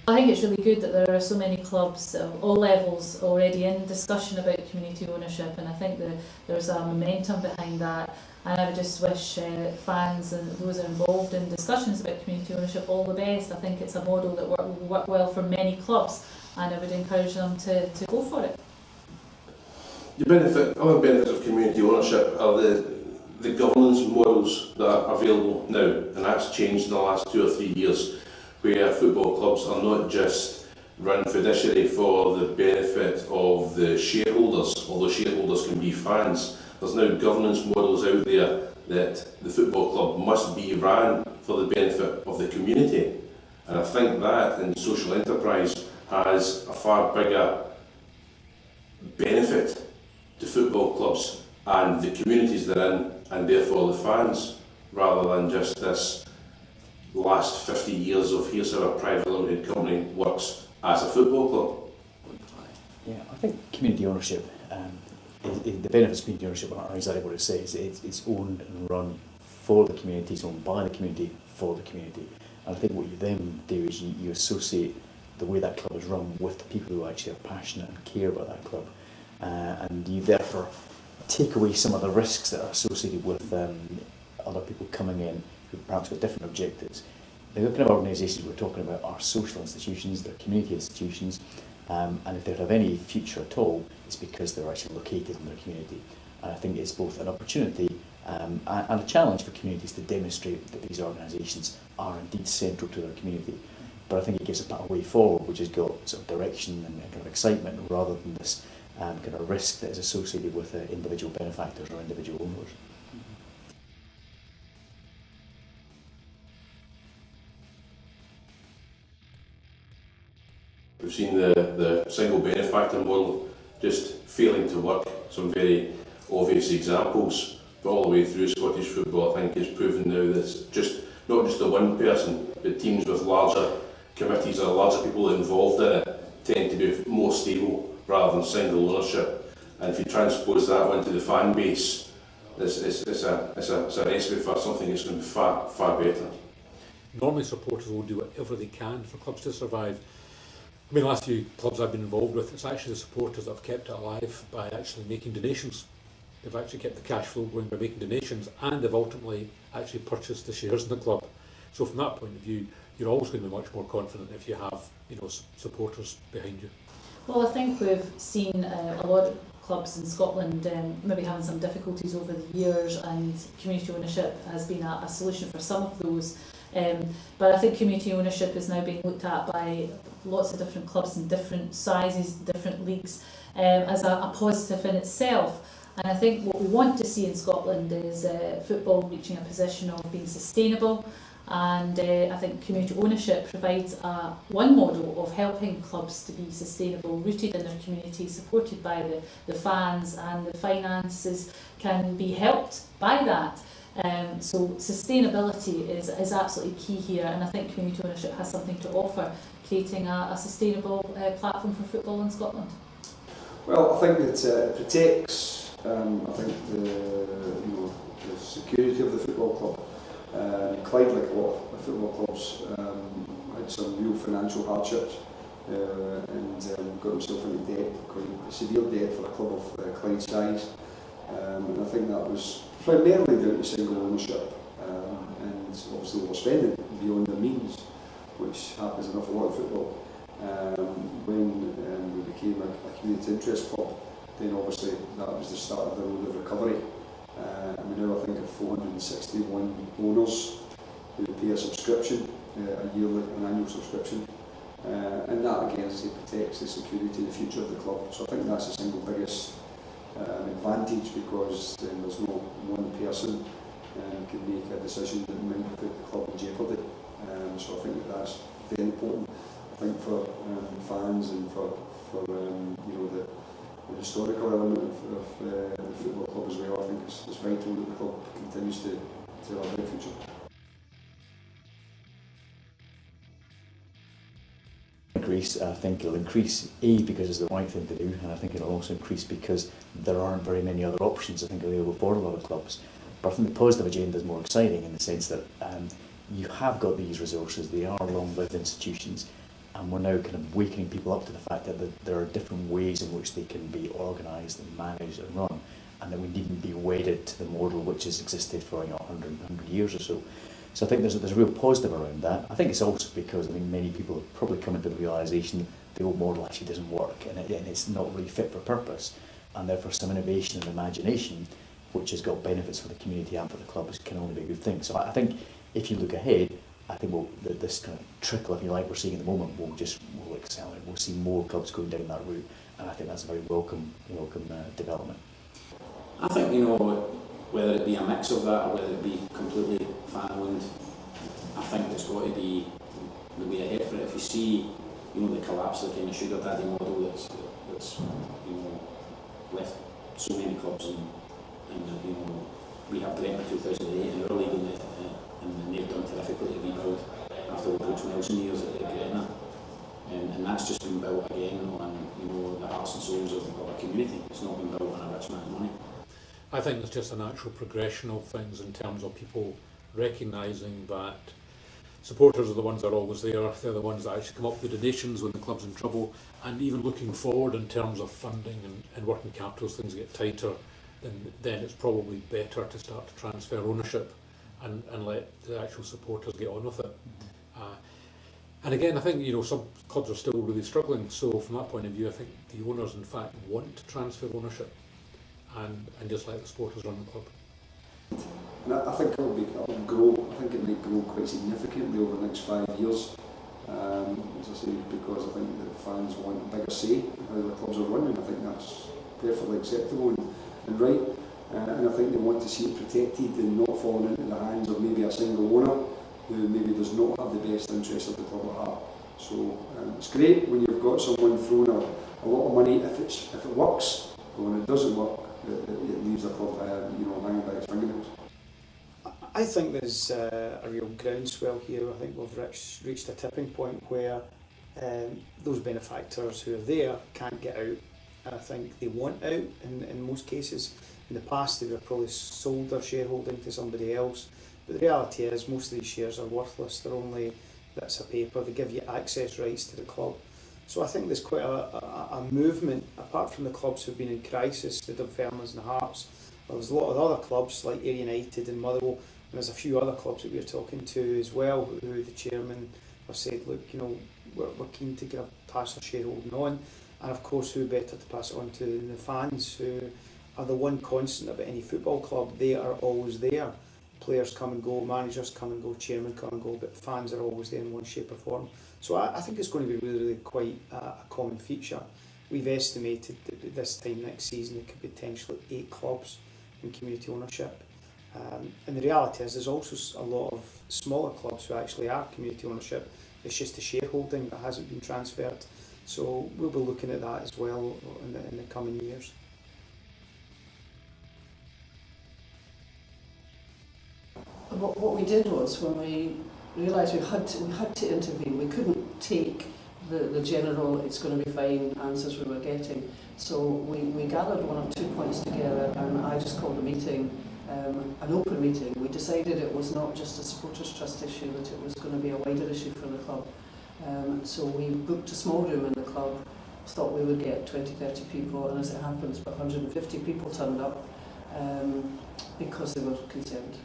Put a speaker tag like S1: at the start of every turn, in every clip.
S1: I think it's really good that there are so many clubs of all levels already in discussion about community ownership, and I think that there's a momentum behind that. And I would just wish fans and those that are involved in discussions about community ownership all the best. I think it's a model that will work well for many clubs, and I would encourage them to go for it.
S2: Other benefits of community ownership are the governance models that are available now, and that's changed in the last 2 or 3 years, where football clubs are not just run fiduciary for the benefit of the shareholders, although shareholders can be fans. There's now governance models out there that the football club must be ran for the benefit of the community, and I think that in social enterprise has a far bigger benefit to football clubs and the communities they're in, and therefore the fans, rather than just this last 50 years of here's how a private limited company works as a football club.
S3: Yeah, I think community ownership, the benefits of community ownership are exactly what it says. It's owned and run for the community, it's owned by the community for the community. And I think what you then do is you associate the way that club is run with the people who actually are passionate and care about that club. And you therefore take away some of the risks that are associated with other people coming in who perhaps got different objectives. The kind of organisations we're talking about are social institutions, they're community institutions, and if they have any future at all, it's because they're actually located in their community. And I think it's both an opportunity and a challenge for communities to demonstrate that these organisations are indeed central to their community. But I think it gives a way forward which has got sort of direction and kind of excitement rather than this kind of risk that is associated with individual benefactors or individual owners.
S2: We've seen the single benefactor model just failing to work. Some very obvious examples, but all the way through Scottish football I think it's proven now that it's just not just the one person, but teams with larger committees or larger people involved in it tend to be more stable rather than single ownership. And if you transpose that onto the fan base, it's a recipe for something that's going to be far, far better.
S4: Normally supporters will do whatever they can for clubs to survive. I mean, the last few clubs I've been involved with, it's actually the supporters that have kept it alive by actually making donations. They've actually kept the cash flow going by making donations, and they've ultimately actually purchased the shares in the club. So from that point of view, you're always going to be much more confident if you have, supporters behind you.
S1: Well, I think we've seen a lot of clubs in Scotland maybe having some difficulties over the years, and community ownership has been a solution for some of those. But I think community ownership is now being looked at by lots of different clubs in different sizes, different leagues, as a positive in itself. And I think what we want to see in Scotland is football reaching a position of being sustainable, and I think community ownership provides one model of helping clubs to be sustainable, rooted in their community, supported by the fans, and the finances can be helped by that. So sustainability is absolutely key here, and I think community ownership has something to offer, creating a sustainable platform for football in Scotland.
S5: Well, I think that it protects I think the security of the football club. Clyde, like a lot of football clubs, had some real financial hardships and got himself into debt, quite severe debt for a club of Clyde's size. And I think that was primarily down to single ownership and obviously overspending beyond their means, which happens an awful lot in football. When we became a community interest club, then obviously that was the start of the road of recovery. And we now I think have 461 owners who pay a subscription, an annual subscription. And that again protects the security and the future of the club. So I think that's the single biggest advantage, because then there's no one person can make a decision that might put the club in jeopardy. So I think that's very important. I think for fans and for the historical element of the football club as well, I think it's vital that the club continues to have a bright future.
S3: I think it'll increase, A, because it's the right thing to do, and I think it'll also increase because there aren't very many other options, I think, available for a lot of clubs. But I think the positive agenda is more exciting in the sense that you have got these resources, they are long-lived institutions, and we're now kind of wakening people up to the fact that there are different ways in which they can be organised and managed and run, and that we needn't be wedded to the model which has existed for 100 years or so. So I think there's a real positive around that. I think it's also because many people have probably come into the realisation the old model actually doesn't work, and it's not really fit for purpose, and therefore some innovation and imagination which has got benefits for the community and for the club can only be a good thing. So I think if you look ahead, I think this kind of trickle, if you like, we're seeing at the moment will accelerate. We'll see more clubs going down that route, and I think that's a very welcome development.
S6: I think, whether it be a mix of that or whether it be completely fan-owned, I think it's got to be the way ahead for it. If you see, the collapse of the kind of sugar daddy model that's left so many clubs and we have Brent in 2008 in our league and they've done terrifically to rebuild after the Bruce Nelson years at Gretna. And that's just been built again on the hearts and souls of a community. It's not been built on a rich man's money.
S4: I think it's just a natural progression of things in terms of people recognising that supporters are the ones that are always there. They're the ones that actually come up with donations when the club's in trouble, and even looking forward in terms of funding and working capital as things get tighter, then it's probably better to start to transfer ownership and let the actual supporters get on with it. And again, I think some clubs are still really struggling, so from that point of view I think the owners in fact want to transfer ownership and just let the supporters run the club.
S5: And I think it will grow. I think it may grow quite significantly over the next 5 years. As I say, because I think the fans want a bigger say in how the clubs are running. I think that's perfectly acceptable and right. And I think they want to see it protected and not falling into the hands of maybe a single owner who maybe does not have the best interests of the club at heart. So it's great when you've got someone throwing a lot of money if it works, but when it doesn't work, it leaves the club hanging by its fingernails.
S7: I think there's a real groundswell here. I think we've reached a tipping point where those benefactors who are there can't get out. And I think they want out in most cases. In the past they would have probably sold their shareholding to somebody else. But the reality is most of these shares are worthless. They're only bits of paper. They give you access rights to the club. So I think there's quite a movement, apart from the clubs who've been in crisis, the Dunfermlines and the Hearts. There's a lot of other clubs like Ayr United and Morrow, and there's a few other clubs that we're talking to as well, who the chairman have said, look, we're keen to pass our shareholding on. And of course, who better to pass it on to the fans, who are the one constant about any football club. They are always there. Players come and go, managers come and go, chairmen come and go, but fans are always there in one shape or form. So I think it's going to be really quite a common feature. We've estimated that this time next season there could be potentially 8 clubs in community ownership. And the reality is there's also a lot of smaller clubs who actually are community ownership. It's just the shareholding that hasn't been transferred. So we'll be looking at that as well in the coming years.
S8: What we did was, when we realised we had to intervene, we couldn't take the general "it's going to be fine" answers we were getting. So we gathered 1 or 2 points together, and I just called a meeting, an open meeting. We decided it was not just a supporters trust issue, that it was going to be a wider issue for the club. So we booked a small room in the club, thought we would get 20-30 people, and as it happens, about 150 people turned up because they were concerned.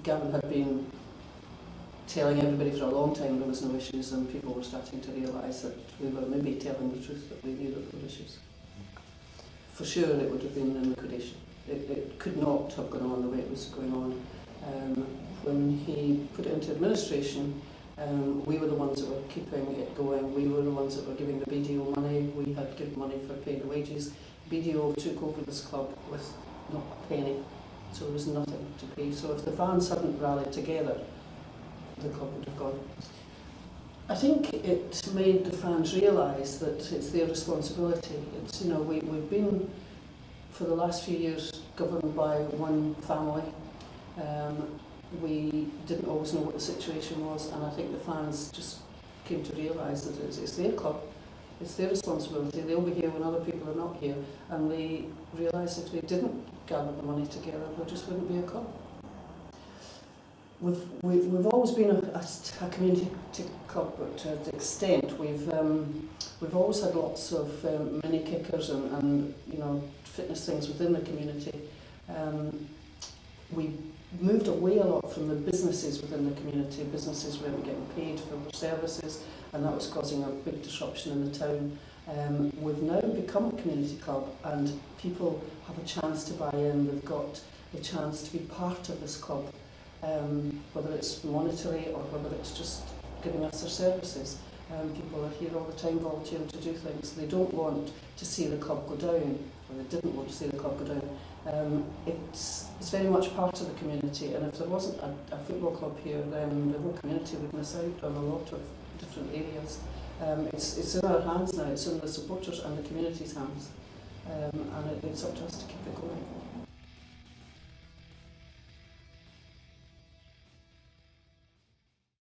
S8: Gavin had been telling everybody for a long time there was no issues, and people were starting to realise that we were maybe telling the truth, that we knew that there were issues. For sure it would have been in liquidation. It could not have gone on the way it was going on. When he put it into administration, we were the ones that were keeping it going. We were the ones that were giving the BDO money. We had given money for paying the wages. BDO took over this club with not a penny, so there was nothing to pay. So if the fans hadn't rallied together, the club would have gone. I think it made the fans realise that it's their responsibility. It's, we've been for the last few years governed by one family. We didn't always know what the situation was, and I think the fans just came to realise that it's their club, it's their responsibility. They'll be here when other people are not here, and they realised if they didn't gather the money together, there just wouldn't be a club. We've always been a community club, but to the extent we've always had lots of mini kickers and fitness things within the community. We moved away a lot from the businesses within the community. Businesses weren't getting paid for their services, and that was causing a big disruption in the town. We've now become a community club, and people have a chance to buy in. They've got the chance to be part of this club. Whether it's monetary or whether it's just giving us their services. People are here all the time volunteering to do things. They don't want to see the club go down, or they didn't want to see the club go down. It's very much part of the community, and if there wasn't a football club here, then the whole community would miss out on a lot of different areas. It's in our hands now, it's in the supporters and the community's hands, and it's up to us to keep it going.